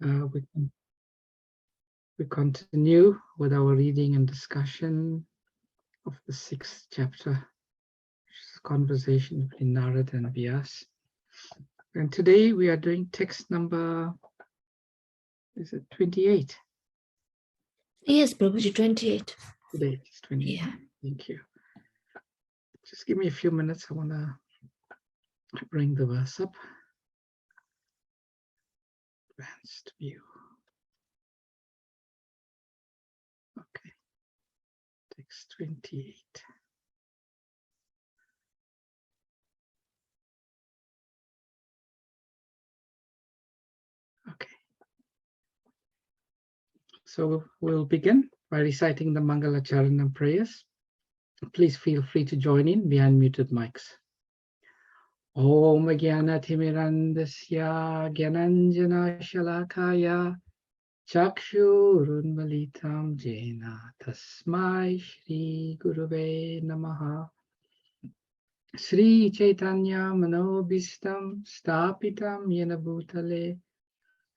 We continue with our reading and discussion of the 6th chapter, which is a conversation between Narad and Vyas. And today we are doing text number, is it 28? Yes, Prabhuji, 28. Today it's 28. Yeah. Thank you. Just give me a few minutes. I want to bring the verse up. Advanced view. Okay. Text 28. Okay. So we'll begin by reciting the Mangala Charanam prayers. Please feel free to join in behind muted mics. Om Jnana Timirandasya Gyananjana Shalakaya Chakshurunmalitam Jena Tasmai Shri Gurave Namaha. Sri Chaitanya Manobhistam Stapitam Yena Bhutale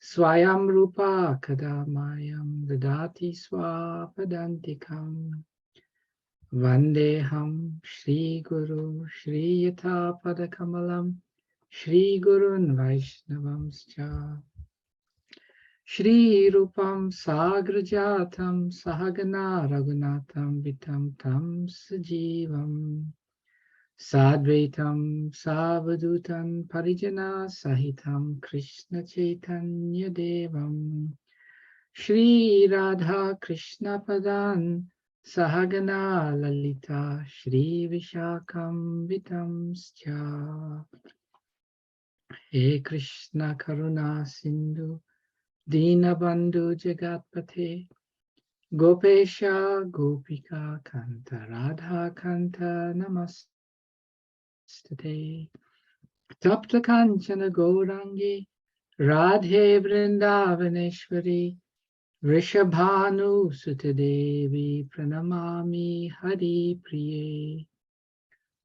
Swayam Rupa Kadamayam Dadati Swapadantikam Vandeham Shri Guru Shri Yatha Padakamalam Shri Gurun Vaishnavamscha Shri Rupam Sagrajatam Sahagana Raghunatham Vitam Tam Sajivam Sadvaitam Savadutam Parijana Sahitam Krishna Chaitanya Devam Shri Radha Krishna Padan Sahagana Lalita Shri Vishakam Vitamscha He Krishna Karuna Sindhu Dinabandhu Jagatpate Gopesha Gopika Kanta Radha Kanta Namaste Tapta Kanchana Gaurangi Radhe Vrindavaneshwari Rishabhanu Sutadevi Pranamami Hari Priye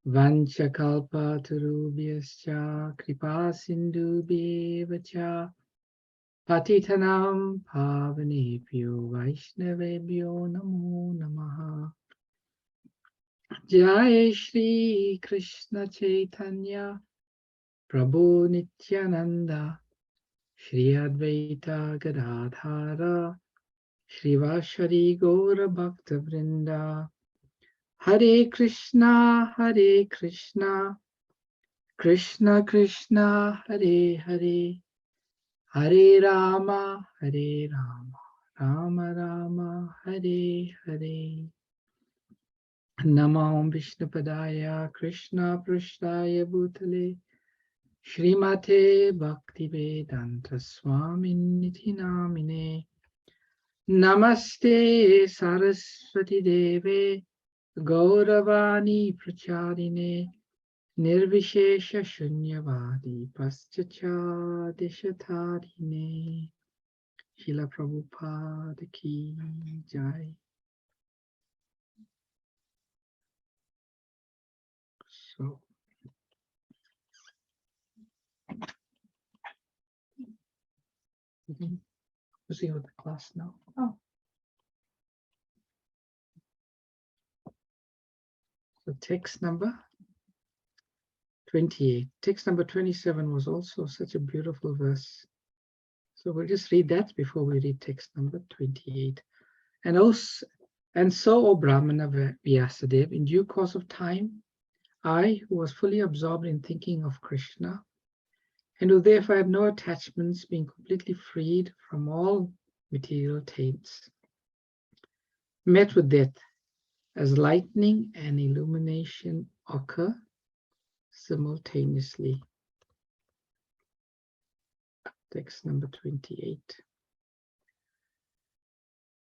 Vanchakalpa Tarubhyascha Kripa Sindhubhyevacha Patitanam Pavanebhyo Vaishnavebhyo Namo Namaha. Jai Shri Krishna Chaitanya Prabhu Nityananda Shri Advaita Gadadhara Shrivashari Gaura Bhakta Vrinda Hare Krishna Krishna Krishna Hare Hare Hare Rama Rama Rama Hare Hare. Namo Vishnupadaya Krishna Prasthaya Bhutale Srimate Bhaktivedanta Swaminiti Namine Namaste Saraswati Deve Gauravani Pracharine Nirvishesha Shunyavadi Paschacha Deshatarine. Srila Prabhupada Ki Jai. So, proceed with the class now. Oh. So text number 28. Text number 27 was also such a beautiful verse. So we'll just read that before we read text number 28. And so, O Brahmana Vyasadeva, in due course of time, I, who was fully absorbed in thinking of Krishna, and who therefore had no attachments, being completely freed from all material taints, met with death as lightning and illumination occur simultaneously. Text number 28.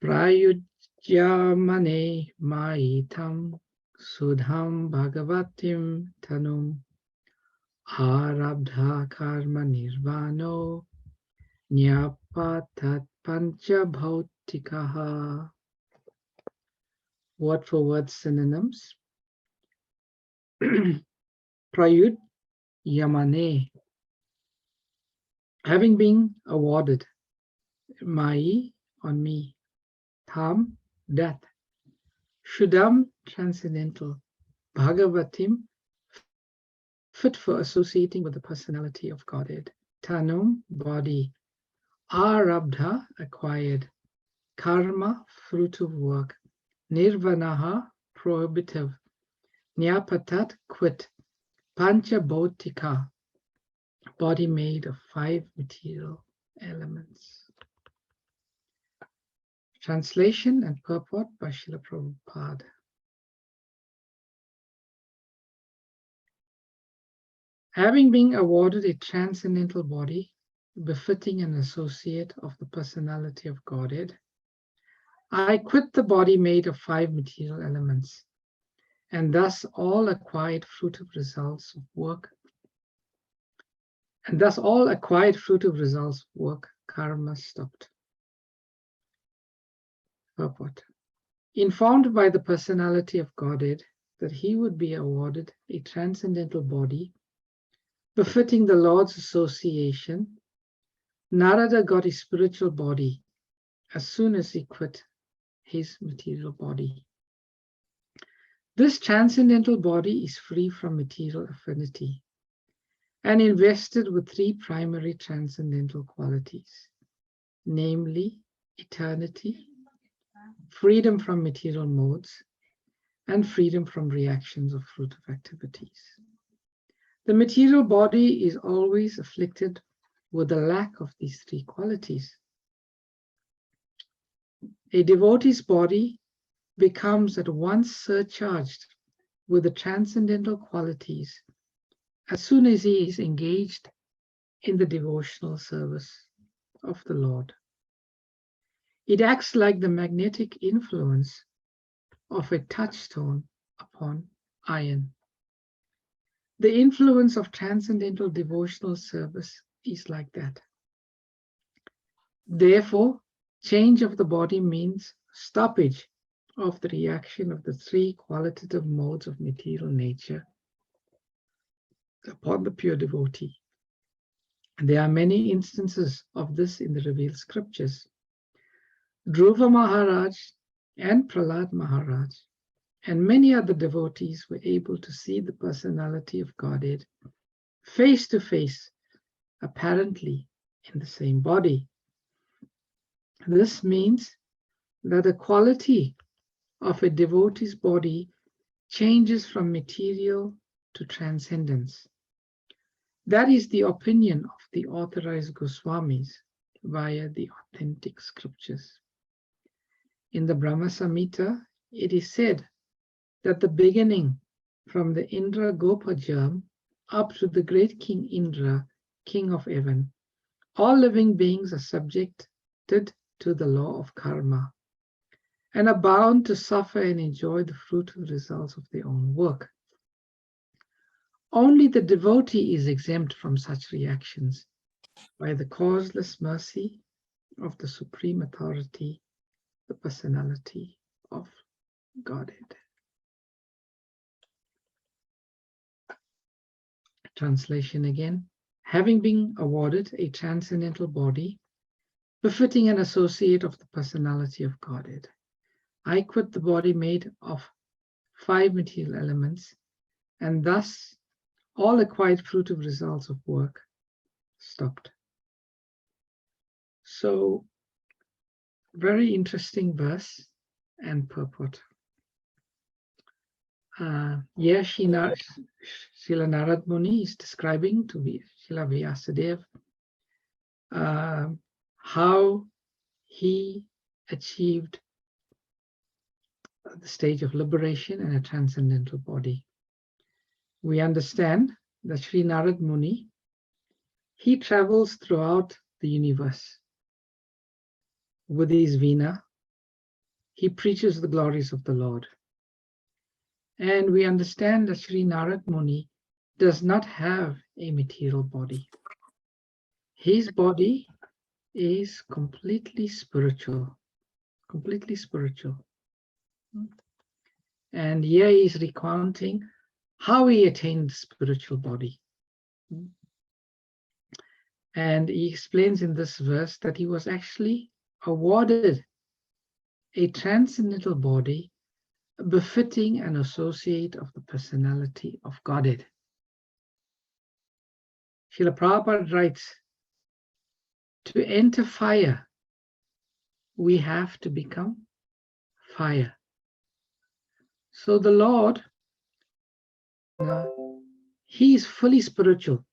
Prayujyamane maitam sudham bhagavatim tanum arabdha karma nirvano nyapatat pancha bhautikaha. Word for word synonyms. Prayud Yamane, having been awarded Mai, on me. Tham, death. Shuddham, transcendental. Bhagavatim, fit for associating with the personality of Godhead. Tanum, body. Arabdha, acquired. Karma, fruit of work. Nirvanaha, prohibitive. Nyapatat, quit. Pancha Bhautika, body made of 5 material elements. Translation and purport by Srila Prabhupada. Having been awarded a transcendental body, befitting an associate of the personality of Godhead, I quit the body made of 5 material elements, and thus all acquired fruitive results of work, karma stopped. Purport. Informed by the personality of Godhead that he would be awarded a transcendental body befitting the Lord's association, Narada got a spiritual body as soon as he quit his material body. This transcendental body is free from material affinity and invested with 3 primary transcendental qualities, namely eternity, freedom from material modes, and freedom from reactions of fruitive activities. The material body is always afflicted with the lack of these 3 qualities. A devotee's body becomes at once surcharged with the transcendental qualities as soon as he is engaged in the devotional service of the Lord. It acts like the magnetic influence of a touchstone upon iron. The influence of transcendental devotional service is like that. Therefore, change of the body means stoppage of the reaction of the 3 qualitative modes of material nature upon the pure devotee. And there are many instances of this in the revealed scriptures. Dhruva Maharaj and Prahlad Maharaj and many other devotees were able to see the personality of Godhead face to face, apparently in the same body. This means that the quality of a devotee's body changes from material to transcendence. That is the opinion of the authorized Goswamis via the authentic scriptures. In the Brahma Samhita, it is said that the beginning from the Indra Gopa germ up to the great King Indra, king of heaven, all living beings are subjected to the law of karma and are bound to suffer and enjoy the fruitful results of their own work. Only the devotee is exempt from such reactions by the causeless mercy of the Supreme Authority, the personality of Godhead. Translation again. Having been awarded a transcendental body, befitting an associate of the personality of Godhead, I quit the body made of 5 material elements, and thus all acquired fruitive results of work stopped. So, very interesting verse and purport. Here Srila Narad Muni is describing to Srila Vyasadeva how he achieved the stage of liberation and a transcendental body. We understand that Sri Narad Muni, he travels throughout the universe with his Veena. He preaches the glories of the Lord. And we understand that Sri Narad Muni does not have a material body. His body is completely spiritual, completely spiritual. And here he is recounting how he attained the spiritual body. And he explains in this verse that he was actually awarded a transcendental body befitting an associate of the personality of Godhead. Srila Prabhupada writes, to enter fire, we have to become fire. So the Lord, he is fully spiritual.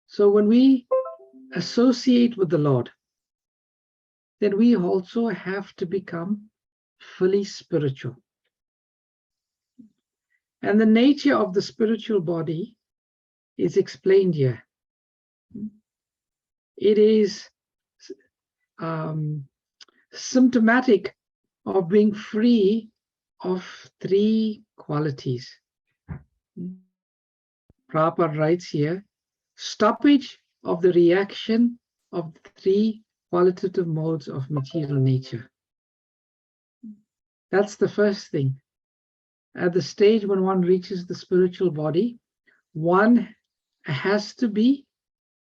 So when we associate with the Lord, then we also have to become fully spiritual. And the nature of the spiritual body is explained here. It is symptomatic of being free of three qualities. Prabhupada writes here, stoppage of the reaction of three qualitative modes of material nature. That's the first thing. At the stage when one reaches the spiritual body, one has to be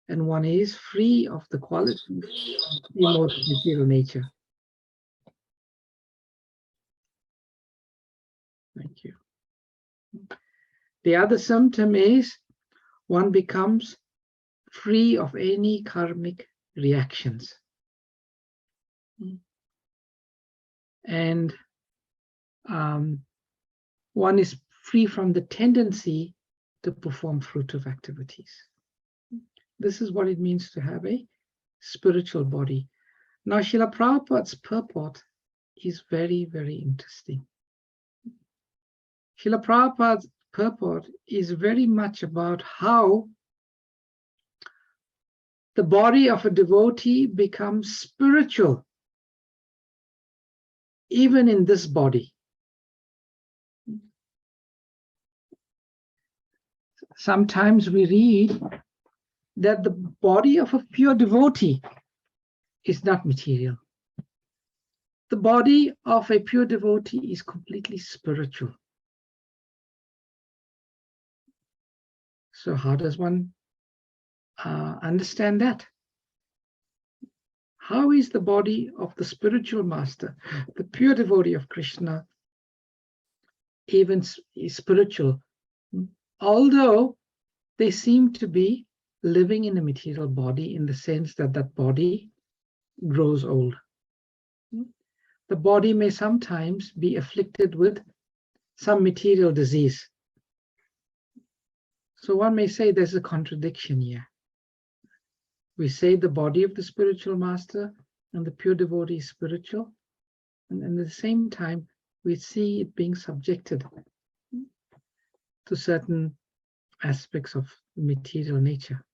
and one is free of the qualities of the mode of material nature. Thank you. The other symptom is one becomes free of any karmic reactions. And one is free from the tendency to perform fruitive activities. This is what it means to have a spiritual body. Now, Srila Prabhupada's purport is very, very interesting. Srila Prabhupada's purport is very much about how the body of a devotee becomes spiritual, even in this body. Sometimes we read that the body of a pure devotee is not material. The body of a pure devotee is completely spiritual. So how does one understand that? How is the body of the spiritual master, the pure devotee of Krishna, even spiritual, although they seem to be living in a material body in the sense that that body grows old? The body may sometimes be afflicted with some material disease. So one may say there's a contradiction here. We say the body of the spiritual master and the pure devotee is spiritual, and at the same time we see it being subjected to certain aspects of material nature.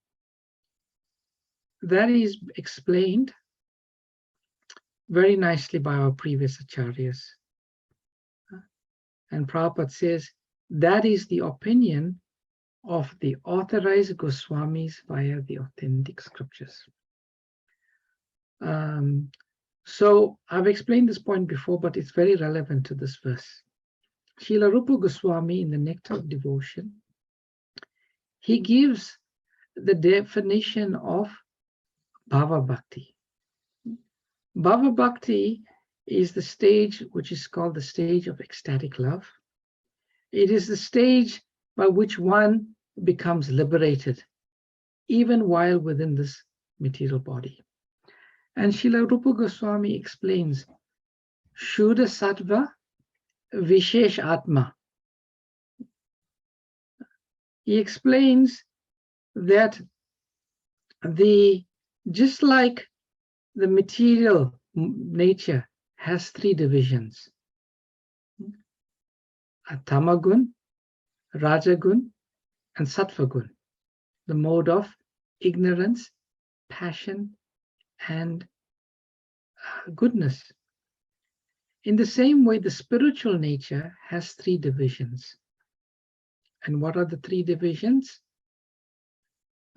That is explained very nicely by our previous acharyas. And Prabhupada says that is the opinion of the authorized Goswamis via the authentic scriptures. So I've explained this point before, but it's very relevant to this verse. Srila Rupa Goswami in the Nectar of Devotion, he gives the definition of Bhava Bhakti. Bhava Bhakti is the stage which is called the stage of ecstatic love. It is the stage by which one becomes liberated, even while within this material body. And Srila Rupa Goswami explains, Shuddha Sattva Vishesh Atma. He explains that just like the material nature has three divisions, Tamagun, Rajagun, and Sattvagun, the mode of ignorance, passion, and goodness. In the same way, the spiritual nature has three divisions. And what are the three divisions?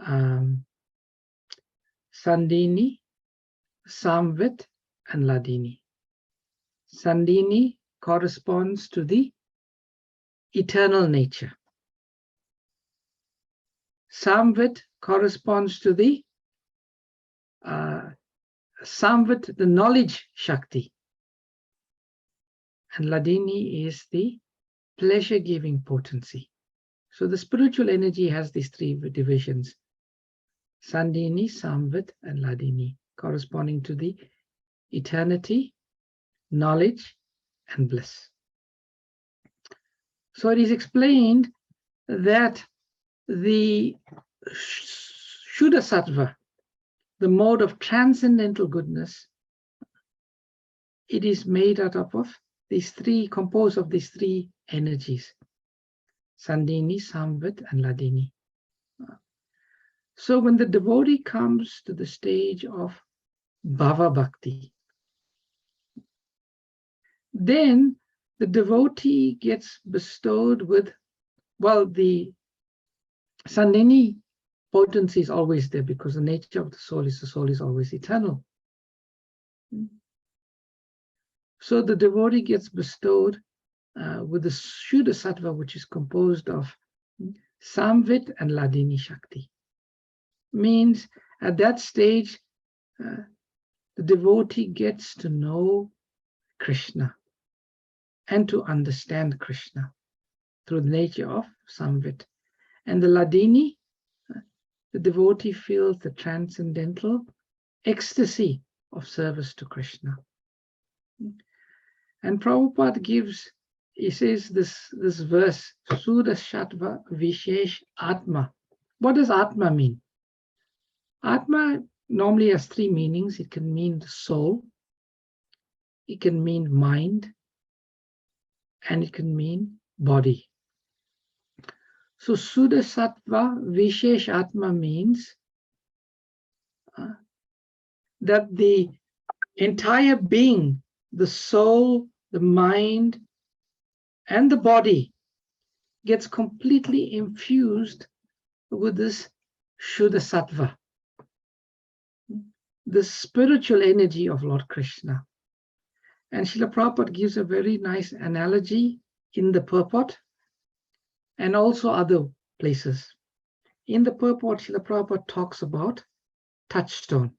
Sandini, Samvit, and Ladini. Sandini corresponds to the eternal nature. Samvit corresponds to the Samvit, the knowledge Shakti. And Ladini is the pleasure-giving potency. So the spiritual energy has these three divisions: Sandini, Samvit, and Ladini, corresponding to the eternity, knowledge, and bliss. So it is explained that the Shuddha Sattva, the mode of transcendental goodness, it is made out of these three, composed of these three energies: Sandini, Samvit, and Ladini. So when the devotee comes to the stage of Bhava Bhakti, then the devotee gets bestowed with, well, the Sandini potency is always there, because the nature of the soul is always eternal. So the devotee gets bestowed with the Shuddha Sattva, which is composed of Samvit and Ladini Shakti. Means at that stage, the devotee gets to know Krishna and to understand Krishna through the nature of Samvit. And the Ladini, the devotee feels the transcendental ecstasy of service to Krishna. And Prabhupada gives, he says this verse, Shuddha Sattva Vishesh Atma. What does Atma mean? Atma normally has three meanings. It can mean the soul, it can mean mind, and it can mean body. So Shuddha Sattva Vishesh Atma means that the entire being, the soul, the mind, and the body gets completely infused with this Shuddha Sattva, the spiritual energy of Lord Krishna. And Srila Prabhupada gives a very nice analogy in the purport and also other places. In the purport, Srila Prabhupada talks about touchstone.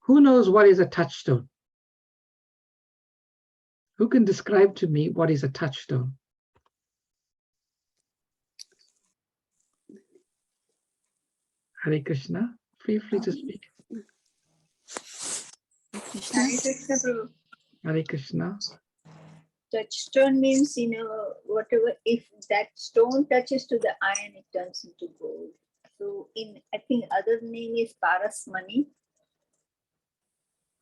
Who knows what is a touchstone? Who can describe to me what is a touchstone? Hare Krishna. Feel free to speak. Hare Krishna, Prabhu. Hare Krishna. Touchstone means, whatever, if that stone touches to the iron, it turns into gold. So I think other name is Parasmani.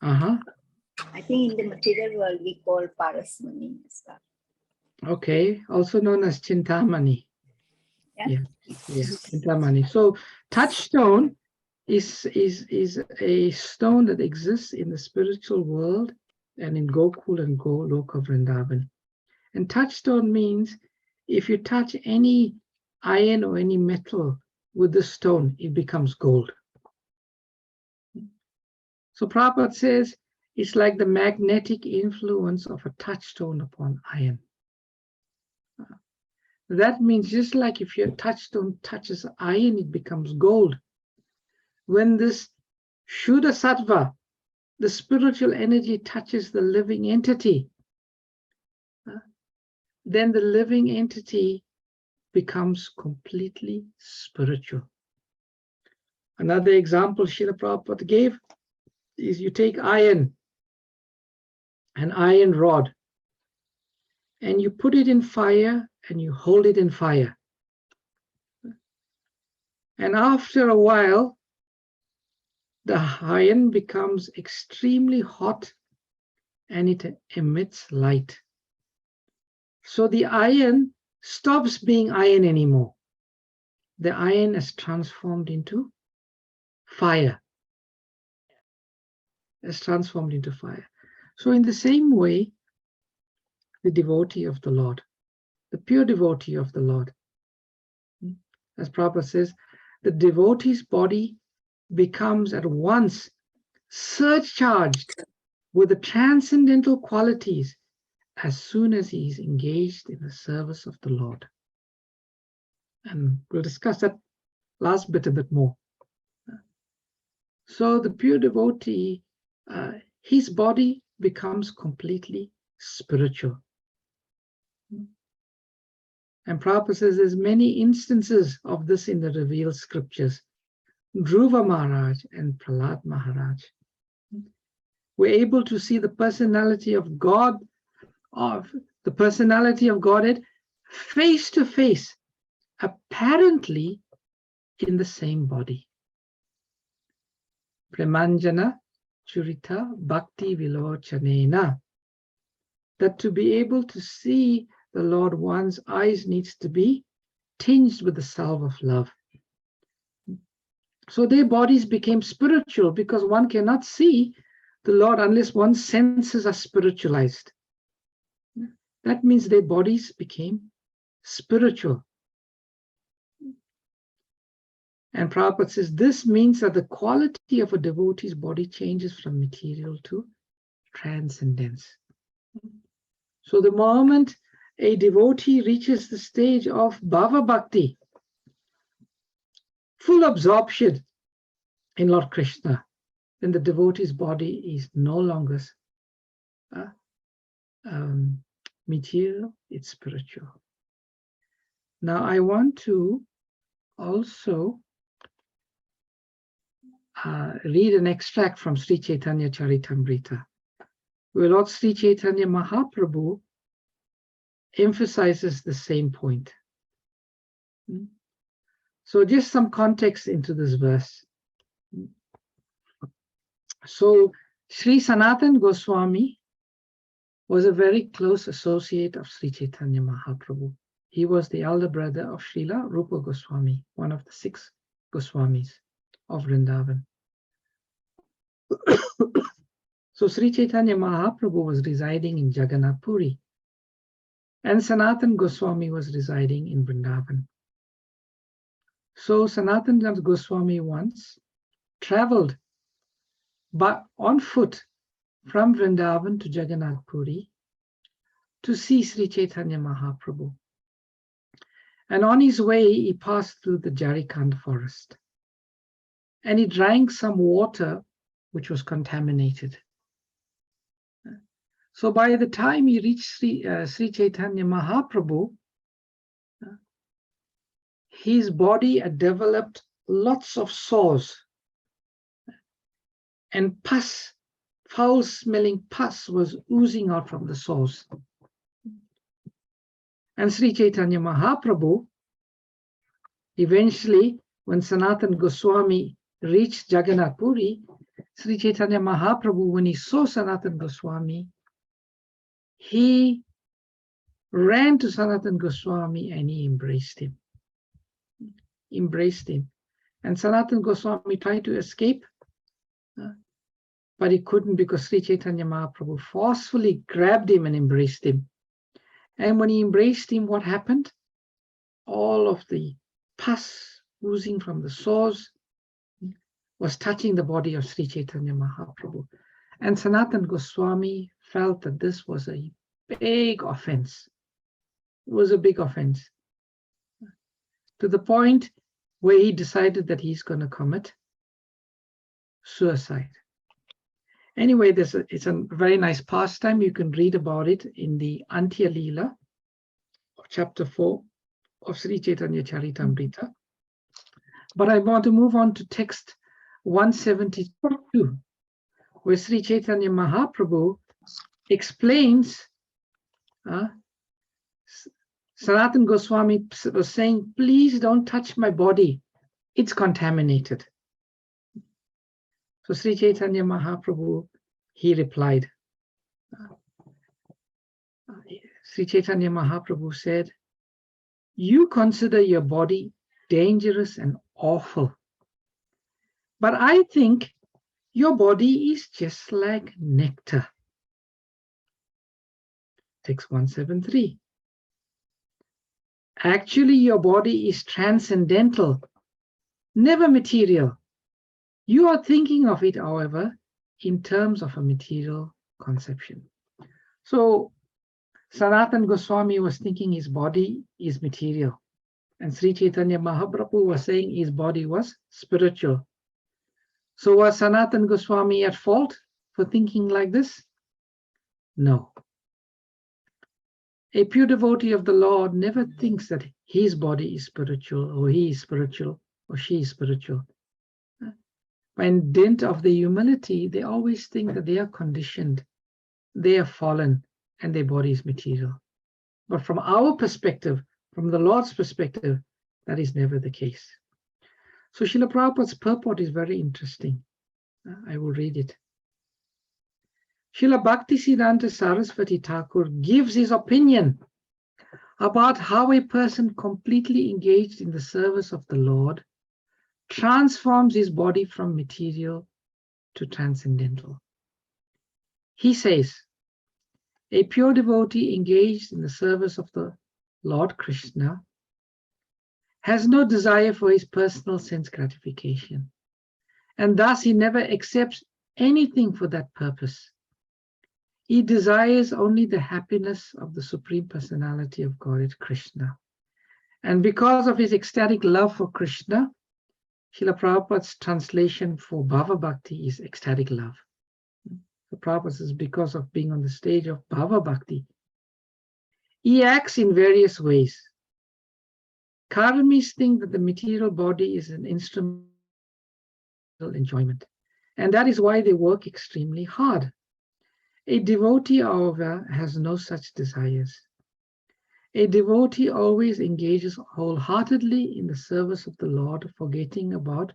I think in the material world we call Parasmani as well. Okay, also known as Chintamani. Yeah, Chintamani. So touchstone is a stone that exists in the spiritual world and in Gokul and Goloka Vrindavan. And touchstone means if you touch any iron or any metal with the stone, it becomes gold. So Prabhupada says it's like the magnetic influence of a touchstone upon iron. That means just like if your touchstone touches iron, it becomes gold. When this Shuddha Sattva, the spiritual energy, touches the living entity, then the living entity becomes completely spiritual. Another example Srila Prabhupada gave is you take iron, an iron rod, and you put it in fire and you hold it in fire. And after a while, the iron becomes extremely hot and it emits light. So the iron stops being iron anymore. The iron is transformed into fire. It's transformed into fire. So in the same way, the devotee of the Lord, the pure devotee of the Lord, as Prabhupada says, the devotee's body becomes at once surcharged with the transcendental qualities as soon as he is engaged in the service of the Lord. And we'll discuss that last bit a bit more. So the pure devotee, his body becomes completely spiritual. And Prabhupada says there's many instances of this in the revealed scriptures. Dhruva Maharaj and Prahlad Maharaj were able to see the personality of God, the personality of Godhead face to face, apparently in the same body. Premanjana Churita Bhakti Vilochanena. That to be able to see the Lord, one's eyes needs to be tinged with the salve of love. So their bodies became spiritual because one cannot see the Lord unless one's senses are spiritualized. That means their bodies became spiritual. And Prabhupada says this means that the quality of a devotee's body changes from material to transcendence. So the moment a devotee reaches the stage of Bhava Bhakti, full absorption in Lord Krishna, then the devotee's body is no longer material, it's spiritual. Now I want to also read an extract from Sri Chaitanya Charitamrita, where Lord Sri Chaitanya Mahaprabhu emphasizes the same point. So just some context into this verse. So Sri Sanatan Goswami was a very close associate of Sri Chaitanya Mahaprabhu. He was the elder brother of Srila Rupa Goswami, one of the 6 Goswamis of Vrindavan. So Sri Chaitanya Mahaprabhu was residing in Jagannath Puri, and Sanatan Goswami was residing in Vrindavan. So Sanatan Goswami once traveled on foot from Vrindavan to Jagannath Puri to see Sri Chaitanya Mahaprabhu. And on his way, he passed through the Jharikand forest. And he drank some water which was contaminated. So by the time he reached Sri Chaitanya Mahaprabhu, his body had developed lots of sores. And pus, foul-smelling pus was oozing out from the sores. And Sri Chaitanya Mahaprabhu, eventually, when Sanatan Goswami reached Jagannath Puri, Sri Chaitanya Mahaprabhu, when he saw Sanatan Goswami, he ran to Sanatan Goswami and he embraced him. And Sanatan Goswami tried to escape, but he couldn't because Sri Chaitanya Mahaprabhu forcefully grabbed him and embraced him. And when he embraced him, what happened? All of the pus oozing from the sores was touching the body of Sri Chaitanya Mahaprabhu. And Sanatan Goswami felt that this was a big offense. It was a big offense, to the point where he decided that he's going to commit suicide. Anyway, it's a very nice pastime. You can read about it in the Antya Leela of chapter 4 of Sri Chaitanya Charitamrita. But I want to move on to text 172, where Sri Chaitanya Mahaprabhu explains, Sanatan Goswami was saying, please don't touch my body. It's contaminated. So Sri Chaitanya Mahaprabhu, he replied, Sri Chaitanya Mahaprabhu said, you consider your body dangerous and awful, but I think your body is just like nectar. Text 173. Actually, your body is transcendental, never material. You are thinking of it, however, in terms of a material conception. So Sanatan Goswami was thinking his body is material. And Sri Chaitanya Mahaprabhu was saying his body was spiritual. So was Sanatana Goswami at fault for thinking like this? No. A pure devotee of the Lord never thinks that his body is spiritual, or he is spiritual, or she is spiritual. By dint of the humility, they always think that they are conditioned, they are fallen, and their body is material. But from our perspective, from the Lord's perspective, that is never the case. So Srila Prabhupada's purport is very interesting. I will read it. Srila Bhaktisiddhanta Saraswati Thakur gives his opinion about how a person completely engaged in the service of the Lord transforms his body from material to transcendental. He says, a pure devotee engaged in the service of the Lord Krishna has no desire for his personal sense gratification, and thus he never accepts anything for that purpose. He desires only the happiness of the Supreme Personality of Godhead, Krishna. And because of his ecstatic love for Krishna, Srila Prabhupada's translation for Bhava Bhakti is ecstatic love. The Prabhupada says because of being on the stage of Bhava Bhakti, he acts in various ways. Karmis think that the material body is an instrument of enjoyment, and that is why they work extremely hard. A devotee, however, has no such desires. A devotee always engages wholeheartedly in the service of the Lord, forgetting about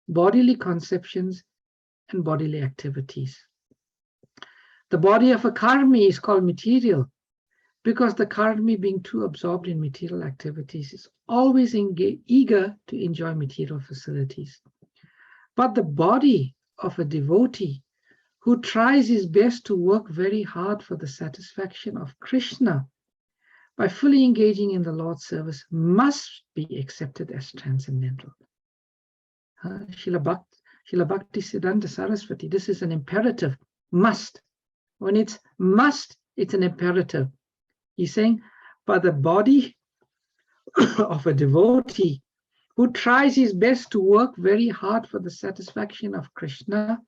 bodily conceptions and bodily activities. The body of a karmi is called material because the karmi, being too absorbed in material activities, is always eager to enjoy material facilities. But the body of a devotee who tries his best to work very hard for the satisfaction of Krishna by fully engaging in the Lord's service must be accepted as transcendental. Srila Bhaktisiddhanta Saraswati, this is an imperative, must. When it's must, it's an imperative. He's saying, but the body of a devotee who tries his best to work very hard for the satisfaction of Krishna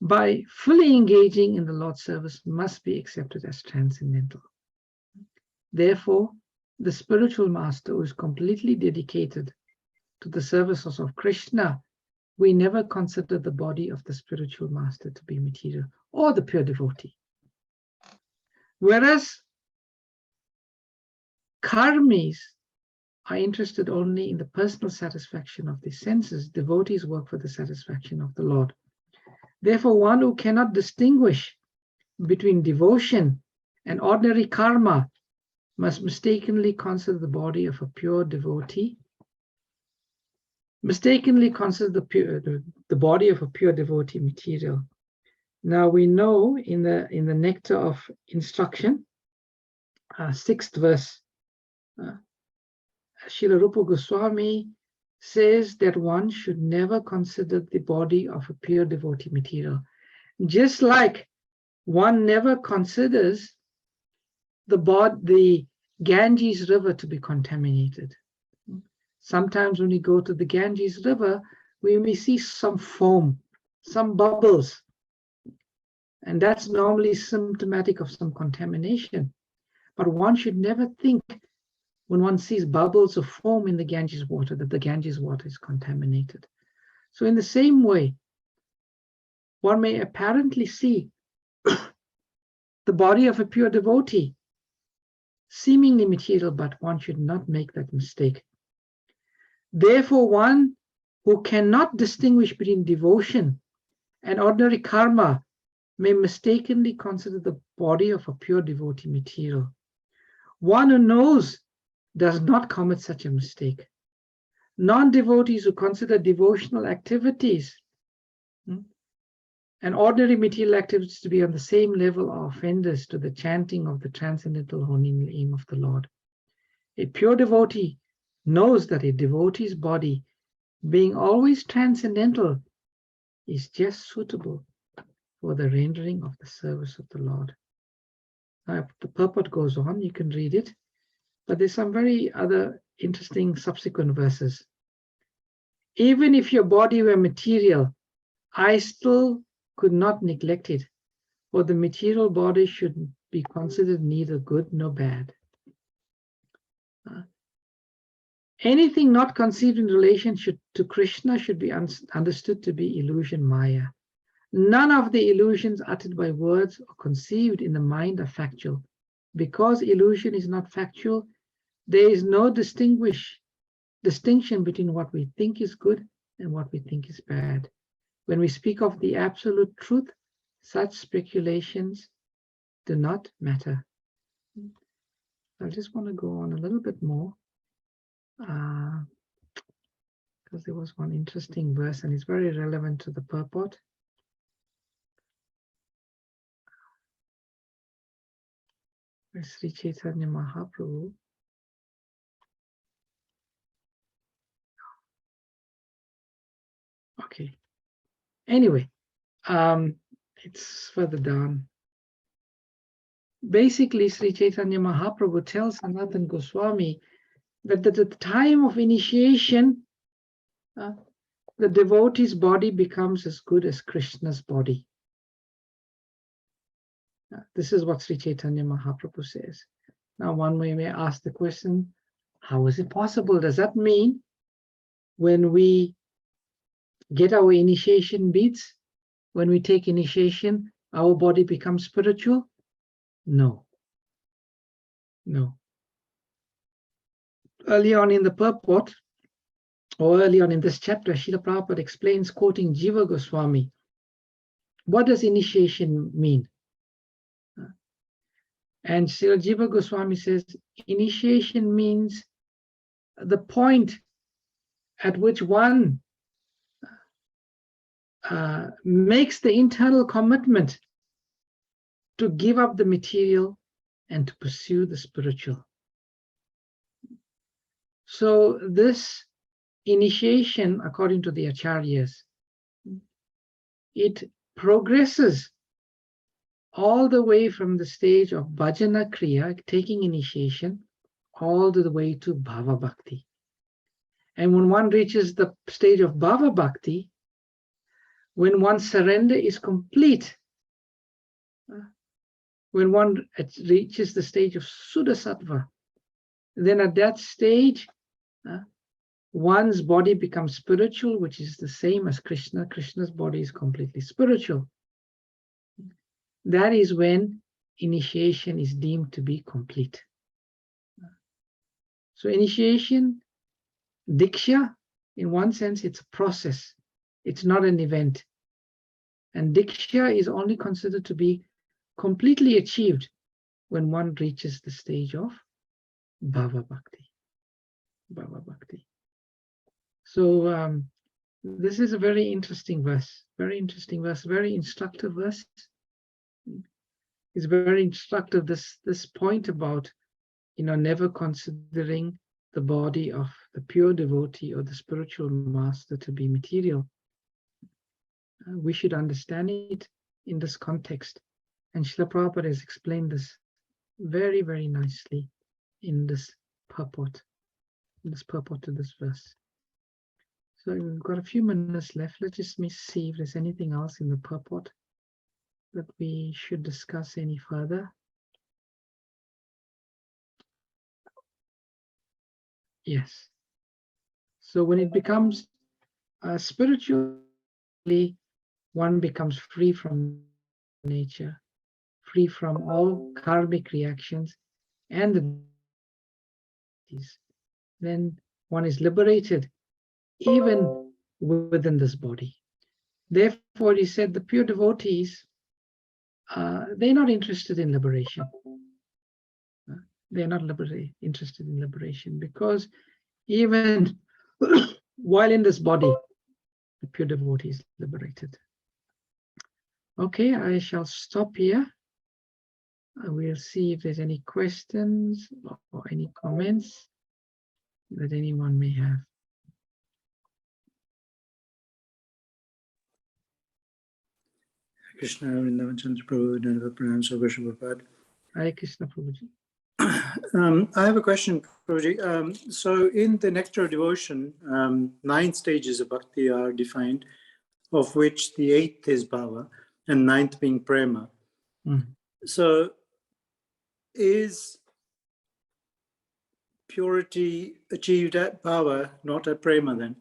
by fully engaging in the Lord's service must be accepted as transcendental. Therefore, the spiritual master who is completely dedicated to the services of Krishna, we never consider the body of the spiritual master to be material or the pure devotee. Whereas karmis are interested only in the personal satisfaction of the senses, devotees work for the satisfaction of the Lord. Therefore, one who cannot distinguish between devotion and ordinary karma must mistakenly consider the body of a pure devotee, mistakenly consider the body of a pure devotee material. Now we know in the Nectar of Instruction, 6th verse, Srila Rupa Goswami says that one should never consider the body of a pure devotee material, just like one never considers the Ganges river to be contaminated. Sometimes when we go to the Ganges river, we may see some foam, some bubbles, and that's normally symptomatic of some contamination. But one should never think when one sees bubbles of foam in the Ganges water that the Ganges water is contaminated. So in the same way, one may apparently see the body of a pure devotee seemingly material, but one should not make that mistake. Therefore, one who cannot distinguish between devotion and ordinary karma may mistakenly consider the body of a pure devotee material. One who knows does not commit such a mistake. Non-devotees who consider devotional activities and ordinary material activities to be on the same level are offenders to the chanting of the transcendental holy name of the Lord. A pure devotee knows that a devotee's body, being always transcendental, is just suitable for the rendering of the service of the Lord. Now, the purport goes on, you can read it. But there's some very other interesting subsequent verses. Even if your body were material, I still could not neglect it, for the material body should be considered neither good nor bad. Anything not conceived in relation to Krishna should be understood to be illusion Maya. None of the illusions uttered by words or conceived in the mind are factual. Because illusion is not factual, there is no distinction between what we think is good and what we think is bad. When we speak of the absolute truth, such speculations do not matter. I just want to go on a little bit more, because there was one interesting verse and it's very relevant to the purport. Sri Chaitanya Mahaprabhu. Okay. Anyway, it's further down. Basically, Sri Chaitanya Mahaprabhu tells Sanatana Goswami that at the time of initiation, the devotee's body becomes as good as Krishna's body. This is what Sri Chaitanya Mahaprabhu says. Now, one may ask the question, how is it possible? Does that mean when we get our initiation beads, when we take initiation, our body becomes spiritual? No. No. Early on in the purport, or early on in this chapter, Srila Prabhupada explains, quoting Jiva Goswami, what does initiation mean? And Srila Jiva Goswami says, initiation means the point at which one makes the internal commitment to give up the material and to pursue the spiritual. So this initiation, according to the acharyas, it progresses all the way from the stage of bhajana kriya, taking initiation, all the way to bhava bhakti. And when one reaches the stage of bhava bhakti, when one's surrender is complete, when one reaches the stage of Suddha Sattva, then at that stage, one's body becomes spiritual, which is the same as Krishna. Krishna's body is completely spiritual. That is when initiation is deemed to be complete. So initiation, Diksha, in one sense, it's a process. It's not an event. And Diksha is only considered to be completely achieved when one reaches the stage of Bhava Bhakti. Bhava Bhakti. So this is a very interesting verse, very instructive verse. It's very instructive, this point about, never considering the body of the pure devotee or the spiritual master to be material. We should understand it in this context. And Srila Prabhupada has explained this very, very nicely in this purport to this verse. So we've got a few minutes left. Let's just see if there's anything else in the purport that we should discuss any further. Yes. So when it becomes spiritually, one becomes free from nature, free from all karmic reactions, and then one is liberated even within this body. Therefore, he said the pure devotees, they're not interested in liberation. They're not interested in liberation, because even while in this body, the pure devotee is liberated. Okay, I shall stop here. We'll see if there's any questions or any comments that anyone may have. Krishna, Vrindavan, Chandra, Prabhu, Dhanava, Pranam, Sarvasha Prabhupada. Hare Krishna, Prabhuji. I have a question, Prabhuji. So in the Nectar of Devotion, 9 stages of bhakti are defined, of which the 8th is bhava and 9th being prema. So is purity achieved at bhava, not at prema then?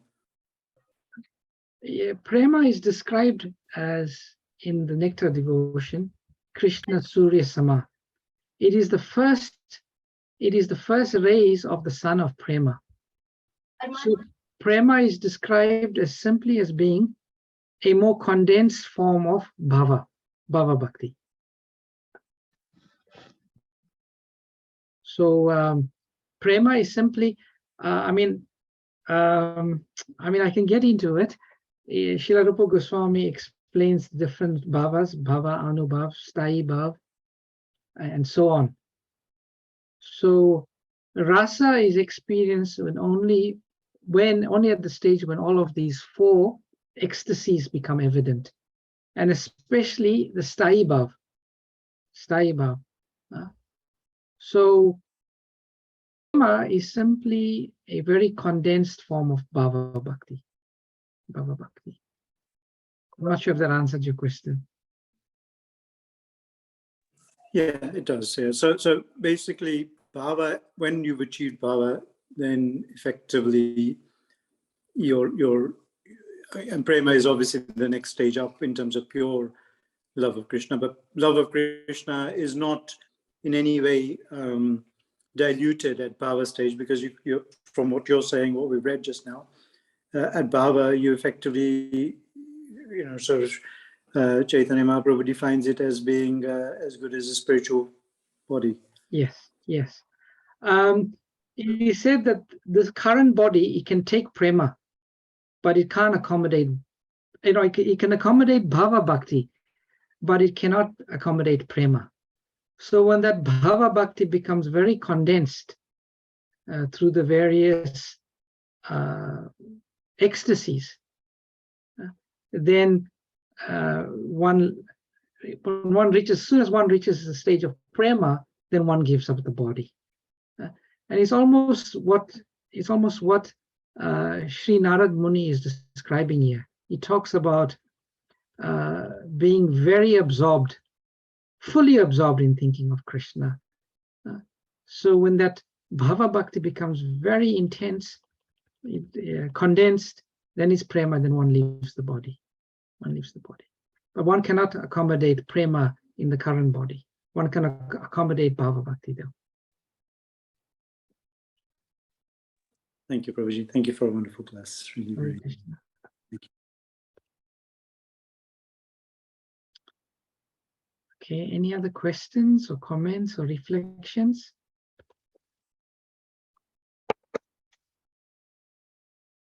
Yeah, prema is described as, in the Nectar Devotion, Krishna Surya Sama. It is the first rays of the sun of prema. So prema is described as simply as being a more condensed form of bhava bhakti. So prema is simply, I can get into it. Srila Rupa Goswami explains different bhavas, bhava, anubhav, sthayi bhav, and so on. So rasa is experienced only at the stage when all of these 4 ecstasies become evident, and especially the sthayi bhav. So prema is simply a very condensed form of bhava bhakti. I'm not sure if that answered your question. Yeah, it does. Yeah. So basically, bhava, when you've achieved bhava, then effectively and prema is obviously the next stage up in terms of pure love of Krishna. But love of Krishna is not in any way diluted at bhava stage, because you, from what you're saying, what we've read just now, at bhava, you effectively, sort of, Chaitanya Mahaprabhu defines it as being as good as a spiritual body. Yes. He said that this current body, it can take prema, but it can't accommodate, it can accommodate bhava bhakti, but it cannot accommodate prema. So when that bhava bhakti becomes very condensed through the various ecstasies, then as soon as one reaches the stage of prema, then one gives up the body. And it's almost what Sri Narad Muni is describing here. He talks about being very absorbed, fully absorbed in thinking of Krishna. So when that bhava bhakti becomes very intense, condensed, then it's prema, then one leaves the body. But one cannot accommodate prema in the current body. One can accommodate bhava bhakti though. Thank you, Prabhuji. Thank you for a wonderful class. Really great. Thank you. Okay, any other questions or comments or reflections?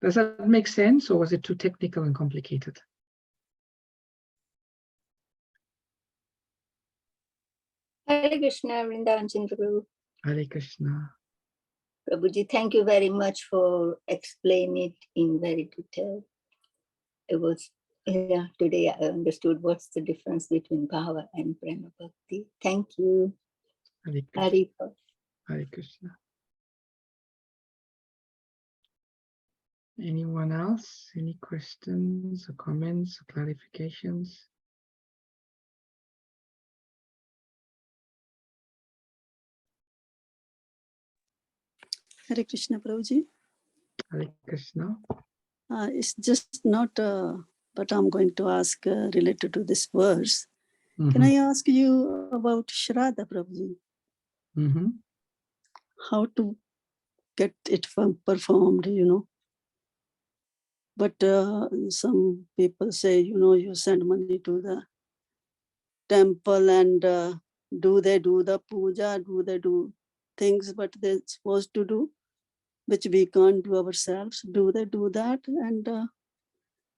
Does that make sense, or was it too technical and complicated? Hare Krishna, Vrindavan Chandra Prabhu. Hare Krishna. Prabhuji, thank you very much for explaining it in very detail. It was, today I understood what's the difference between bhava and prema bhakti. Thank you. Hare Krishna. Hare Hare Krishna. Anyone else? Any questions or comments or clarifications? Hare Krishna, Prabhuji. Hare Krishna. It's just not but I'm going to ask related to this verse. Can I ask you about Shraddha, Prabhuji? How to get it performed, But some people say, you send money to the temple and do they do the puja, do they do things what they're supposed to do, which we can't do ourselves? Do they do that? And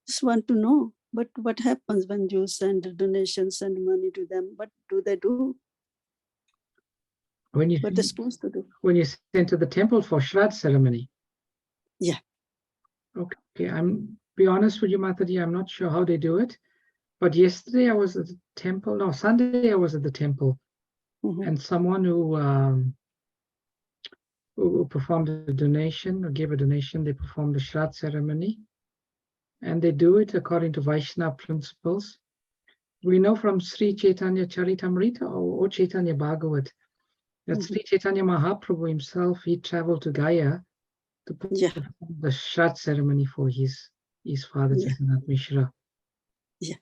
just want to know, but what happens when you send donations, send money to them? What do they do? What they're supposed to do? When you send to the temple for Shraddha ceremony? Yeah. Okay, be honest with you, Mataji, I'm not sure how they do it. But yesterday I was at the temple, Sunday I was at the temple, and someone who who performed a donation or gave a donation, they perform the Shraddha ceremony. And they do it according to Vaishnava principles. We know from Sri Chaitanya Charitamrita or Chaitanya Bhagavat that Sri Chaitanya Mahaprabhu himself, he traveled to Gaya to perform the Shraddha ceremony for his father, Jagannath Mishra. Yeah.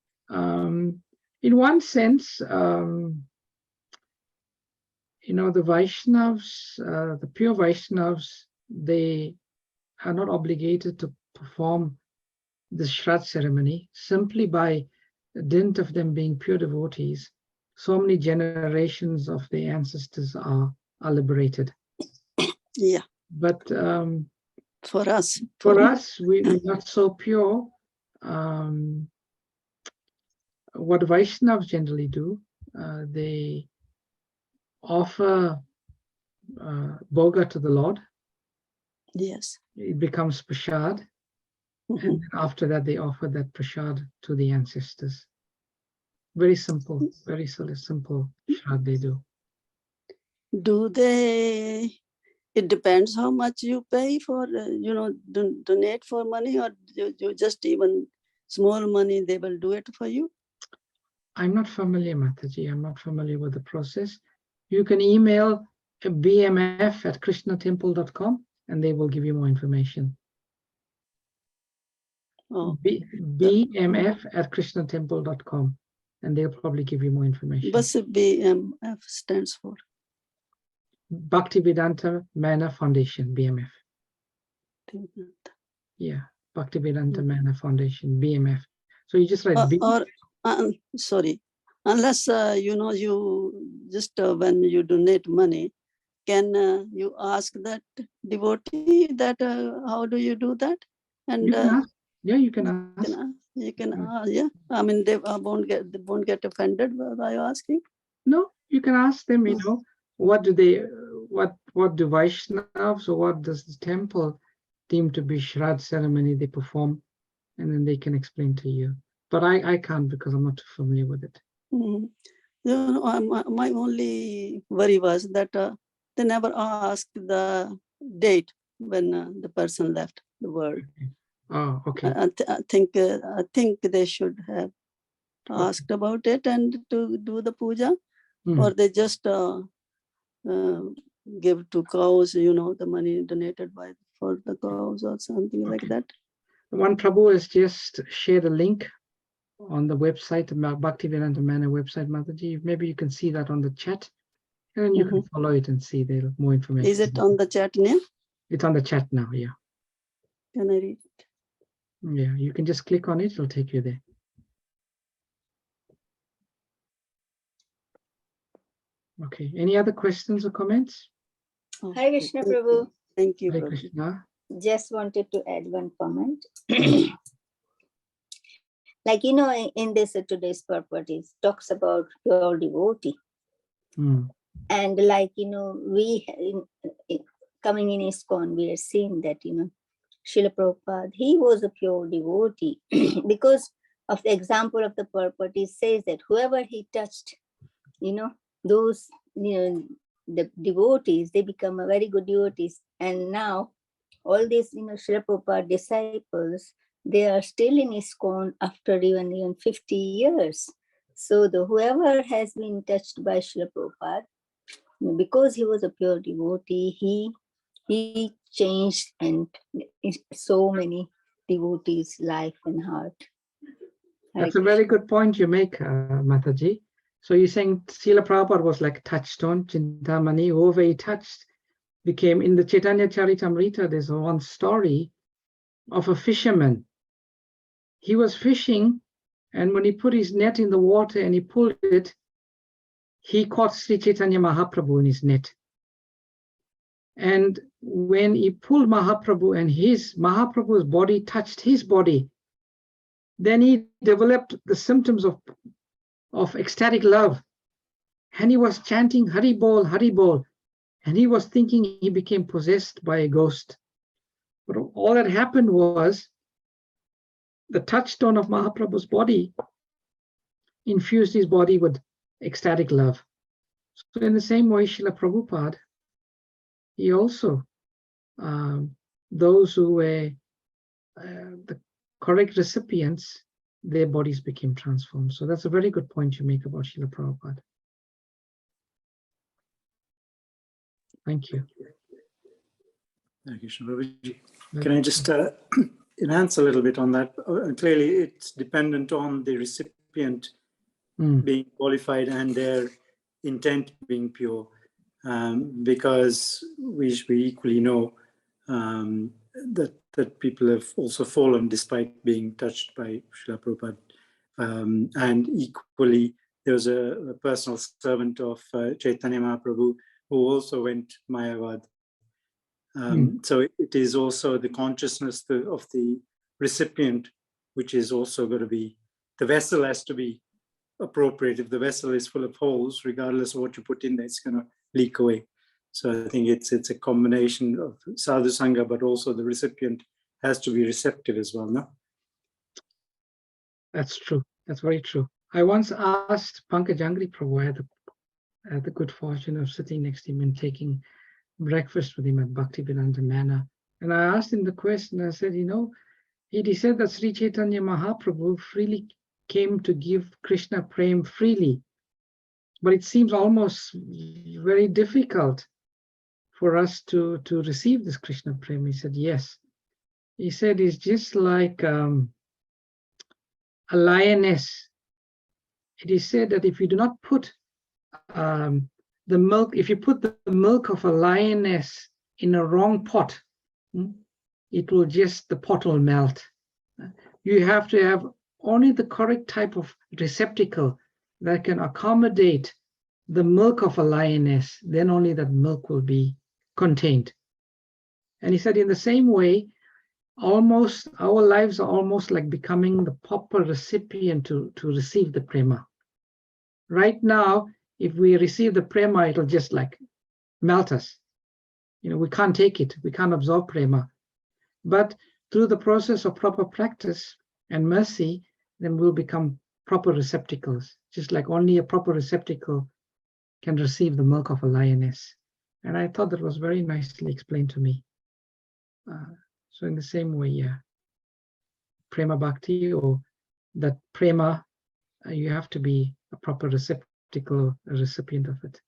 In one sense, the Vaishnavas, the pure Vaishnavas, they are not obligated to perform the Shraddha ceremony simply by dint of them being pure devotees. So many generations of the ancestors are liberated. Yeah. But For us, we're not so pure. What Vaishnavas generally do, they offer bhoga to the Lord. Yes. It becomes prasad. And after that, they offer that prasad to the ancestors. Very simple, very simple shraddha they do. Do they? It depends how much you pay for, donate for money, or you just even small money, they will do it for you. I'm not familiar, Mataji. I'm not familiar with the process. You can email bmf@krishnatemple.com and they will give you more information. Oh. bmf@krishnatemple.com and they'll probably give you more information. What's BMF stands for? Bhaktivedanta Mana Foundation, BMF. Yeah, Bhaktivedanta Mana Foundation, BMF. So you just write B. Sorry, unless you just when you donate money, can you ask that devotee that how do you do that? And you can ask. Yeah, you can ask. You can yeah. I mean, they won't get offended by asking. No, you can ask them. What do Vaishnavas, or what does the temple deem to be Shraddha ceremony they perform, and then they can explain to you. But I can't because I'm not familiar with it. My only worry was that they never asked the date when the person left the world. Oh, okay. I think they should have asked about it and to do the puja, or they just give to cows, the money donated for the cows or something like that. One Prabhu has just shared a link on the website, the Bhaktivedanta Mana website, Mataji. Maybe you can see that on the chat, and you can follow it and see there more information. Is it on the chat now? It's on the chat now, yeah. Can I read it? Yeah, you can just click on it, it'll take you there. Okay, any other questions or comments? Hare Krishna, Prabhu. Thank you, Hare Prabhu. Krishna. Just wanted to add one comment. Like, in this today's purport, it talks about pure devotee. And like, we coming in ISKCON, we are seeing that, Srila Prabhupada, he was a pure devotee because of the example of the purport. It says that whoever he touched, those, the devotees, they become a very good devotees. And now all these, Srila Prabhupada disciples, they are still in ISKCON after even 50 years. So whoever has been touched by Srila Prabhupada, because he was a pure devotee, he changed and so many devotees' life and heart. That's a very good point you make, Mataji. So you're saying Srila Prabhupada was like a touchstone, Chintamani, whoever he touched became, in the Chaitanya Charitamrita, there's one story of a fisherman. He was fishing, and when he put his net in the water and he pulled it, he caught Sri Chaitanya Mahaprabhu in his net. And when he pulled Mahaprabhu and Mahaprabhu's body touched his body, then he developed the symptoms of ecstatic love. And he was chanting Hari Bol, Hari Bol. And he was thinking he became possessed by a ghost. But all that happened was the touchstone of Mahaprabhu's body infused his body with ecstatic love. So in the same way, Srila Prabhupada, he also those who were the correct recipients, their bodies became transformed. So that's a very good point you make about Srila Prabhupada. Thank you. Thank you, Prabhuji. Can I just enhance a little bit on that? Clearly, it's dependent on the recipient being qualified and their intent being pure, because we equally know that people have also fallen despite being touched by Srila Prabhupada. And equally, there was a personal servant of Chaitanya Mahaprabhu who also went Mayavad. So it is also the consciousness of the recipient, which is also going to be, the vessel has to be appropriate. If the vessel is full of holes, regardless of what you put in there, it's going to leak away. So I think it's a combination of sadhu sangha, but also the recipient has to be receptive as well, no? That's true. That's very true. I once asked Pankaj Angri Prabhu, I had the good fortune of sitting next to him and taking breakfast with him at Bhaktivedanta Manor. And I asked him the question, I said, he said that Sri Chaitanya Mahaprabhu freely came to give Krishna Prem freely. But it seems almost very difficult for us to receive this Krishna Prem. He said, yes. He said, it's just like a lioness. It is said that if you do not put the milk, if you put the milk of a lioness in a wrong pot, it will just, the pot will melt. You have to have only the correct type of receptacle that can accommodate the milk of a lioness, then only that milk will be contained. And he said, in the same way, almost our lives are almost like becoming the proper recipient to receive the prema. Right now, if we receive the prema, it'll just like melt us. We can't take it. We can't absorb prema. But through the process of proper practice and mercy, then we'll become proper receptacles, just like only a proper receptacle can receive the milk of a lioness. And I thought that was very nicely explained to me. So in the same way, yeah, prema bhakti, or that prema, you have to be a proper receptacle, a recipient of it.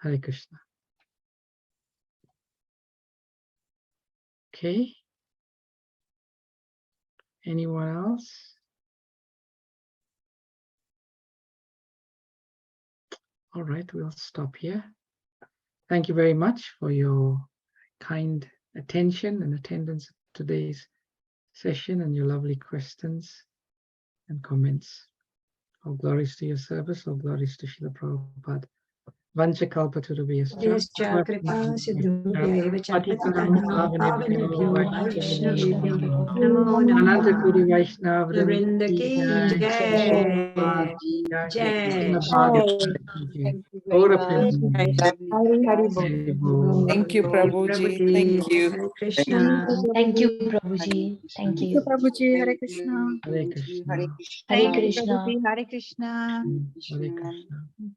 Hare Krishna. Okay. Anyone else? All right, we'll stop here. Thank you very much for your kind attention and attendance at today's session and your lovely questions and comments. All glories to your service, all glories to Srila Prabhupada. Vancha kalpatarubhyascha. Yascha kripa sindhubhya eva cha patitanam pavanebhyo vaishnavebhyo namo Ananta namaha. Kuri Vaishnav Vrinda ki jai. Jai. Thank you very much. Hari Bol. Thank you, Prabhuji. Thank you. Hare Krishna. Thank you, Prabhuji. Thank you. Prabhuji, Hare Krishna. Hare Krishna. Hare Krishna. Prabhuji, Hare Krishna. Hare Krishna.